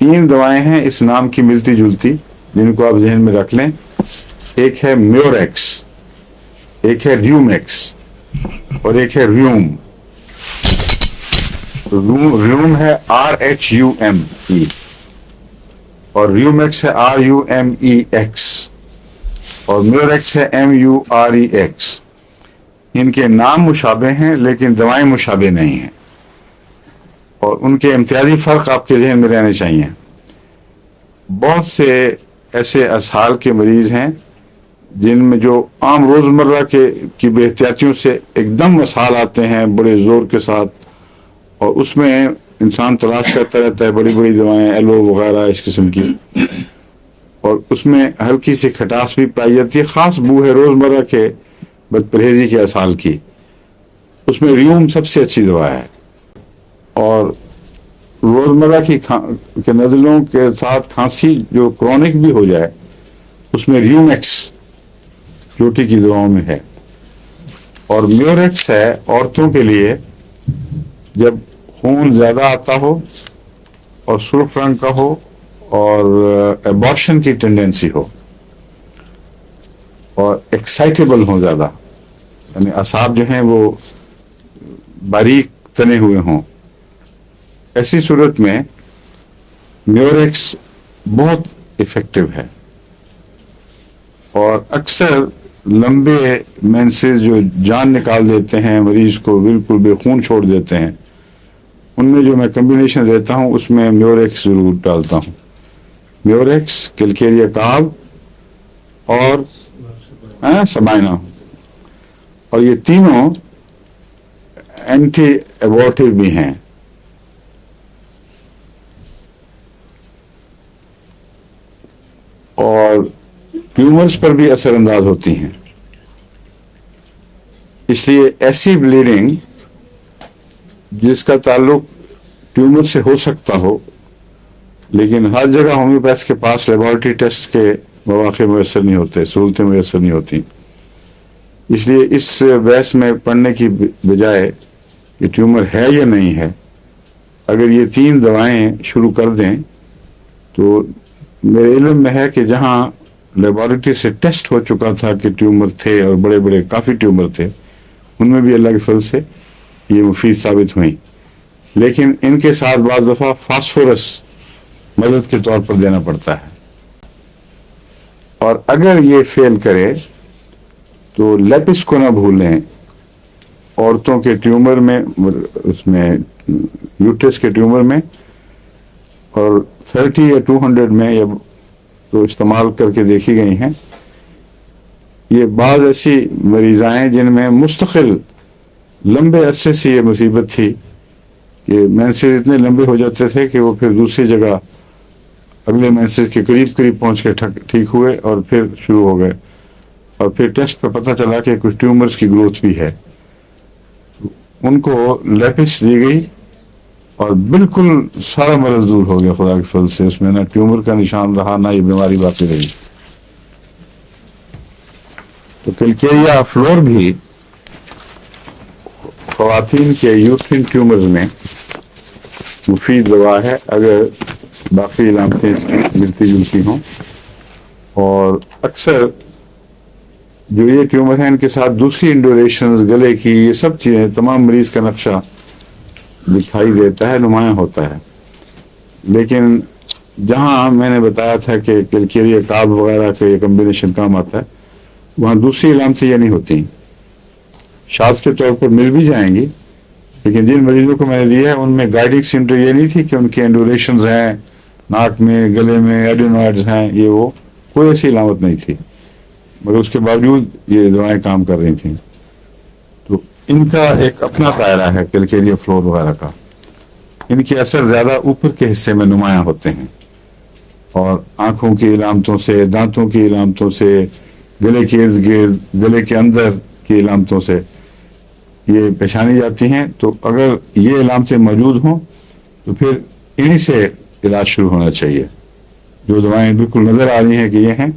3 دوائیں ہیں اس نام کی ملتی جلتی، جن کو آپ ذہن میں رکھ لیں. ایک ہے میوریکس، ایک ہے ریومیکس، اور ایک ہے ریوم. ریوم ہے RHUME اور ریومیکس ہے RUMEX اور میوریکس ہے MUREX. ان کے نام مشابہ ہیں لیکن دوائیں مشابہ نہیں ہیں، اور ان کے امتیازی فرق آپ کے ذہن میں رہنے چاہیے. بہت سے ایسے اسہال کے مریض ہیں جن میں جو عام روزمرہ کی بے احتیاطیوں سے ایک دم اسہال آتے ہیں بڑے زور کے ساتھ، اور اس میں انسان تلاش کرتا رہتا ہے بڑی بڑی دوائیں ایلو وغیرہ اس قسم کی، اور اس میں ہلکی سی کھٹاس بھی پائی جاتی ہے، خاص بو ہے روزمرہ کے بد پرہیزی کے اسہال کی. اس میں ریوم سب سے اچھی دوا ہے. اور روزمرہ کے نزلوں کے ساتھ کھانسی جو کرونک بھی ہو جائے، اس میں ریومیکس چوٹی کی دواؤں میں ہے. اور میوریکس ہے عورتوں کے لیے جب خون زیادہ آتا ہو اور سرخ رنگ کا ہو اور ایبارشن کی ٹینڈنسی ہو اور ایکسائٹیبل ہو زیادہ، یعنی اعصاب جو ہیں وہ باریک تنے ہوئے ہوں. ایسی صورت میں میوریکس بہت افیکٹو ہے. اور اکثر لمبے مینسز جو جان نکال دیتے ہیں، مریض کو بالکل بے خون چھوڑ دیتے ہیں، ان میں جو میں کمبینیشن دیتا ہوں اس میں میوریکس ضرور ڈالتا ہوں. میوریکس، کلکیریا کاب اور سبائنا، اور یہ تینوں اینٹی ایبورٹیو بھی ہیں. اور ٹیومرز پر بھی اثر انداز ہوتی ہیں. اس لیے ایسی بلیڈنگ جس کا تعلق ٹیومر سے ہو سکتا ہو، لیکن ہر جگہ ہومیوپیتھ کے پاس لیبارٹری ٹیسٹ کے مواقع میسر نہیں ہوتے، سہولتیں میسر نہیں ہوتی. اس لیے اس بحث میں پڑھنے کی بجائے کہ ٹیومر ہے یا نہیں ہے، اگر یہ 3 دوائیں شروع کر دیں تو میرے علم میں ہے کہ جہاں لیبارٹری سے ٹیسٹ ہو چکا تھا کہ ٹیومر تھے اور بڑے بڑے کافی ٹیومر تھے، ان میں بھی اللہ کے فضل سے یہ مفید ثابت ہوئیں. لیکن ان کے ساتھ بعض دفعہ فاسفورس مدد کے طور پر دینا پڑتا ہے. اور اگر یہ فیل کرے تو لیپس کو نہ بھولیں. عورتوں کے ٹیومر میں، اس میں یوٹرس کے ٹیومر میں، اور 30 یا 200 میں یہ تو استعمال کر کے دیکھی گئی ہیں. یہ بعض ایسی مریضائیں جن میں مستقل لمبے عرصے سے یہ مصیبت تھی کہ مینسز اتنے لمبے ہو جاتے تھے کہ وہ پھر دوسری جگہ اگلے مینسز کے قریب پہنچ کے ٹھیک ہوئے اور پھر شروع ہو گئے، اور پھر ٹیسٹ پہ پتہ چلا کہ کچھ ٹیومرز کی گروتھ بھی ہے. ان کو لیپس دی گئی اور بالکل سارا مرض دور ہو گیا خدا کے فضل سے. اس میں نہ ٹیومر کا نشان رہا، نہ یہ بیماری باقی رہی. تو کلکیریا فلور بھی خواتین کے یوٹرین ٹیومرز میں مفید دوا ہے اگر باقی علامتیں اس کی ملتی جلتی ہوں. اور اکثر جو یہ ٹیومر ہیں ان کے ساتھ دوسری انڈوریشنز، گلے کی، یہ سب چیزیں، تمام مریض کا نقشہ دکھائی دیتا ہے، نمایاں ہوتا ہے. لیکن جہاں میں نے بتایا تھا کہ کلکیریا کاب وغیرہ کا یہ کمبینیشن کام آتا ہے، وہاں دوسری علامتیں یہ نہیں ہوتی. شاذ کے طور پر مل بھی جائیں گی، لیکن جن مریضوں کو میں نے دیا ہے ان میں گائیڈنگ سمٹم یہ نہیں تھی کہ ان کے انڈوریشنز ہیں ناک میں، گلے میں، ایڈینوائڈز ہیں، یہ وہ کوئی ایسی علامت نہیں تھی، مگر اس کے باوجود یہ دوائیں کام کر رہی تھیں. تو ان کا ایک اپنا دائرہ ہے کلکیریا فلور وغیرہ کا. ان کے اثر زیادہ اوپر کے حصے میں نمایاں ہوتے ہیں، اور آنکھوں کی علامتوں سے، دانتوں کی علامتوں سے، گلے کے ارد گرد، گلے کے اندر کی علامتوں سے یہ پہچانی جاتی ہیں. تو اگر یہ علامتیں موجود ہوں تو پھر انہی سے علاج شروع ہونا چاہیے. جو دوائیں بالکل نظر آ رہی ہیں کہ یہ ہیں،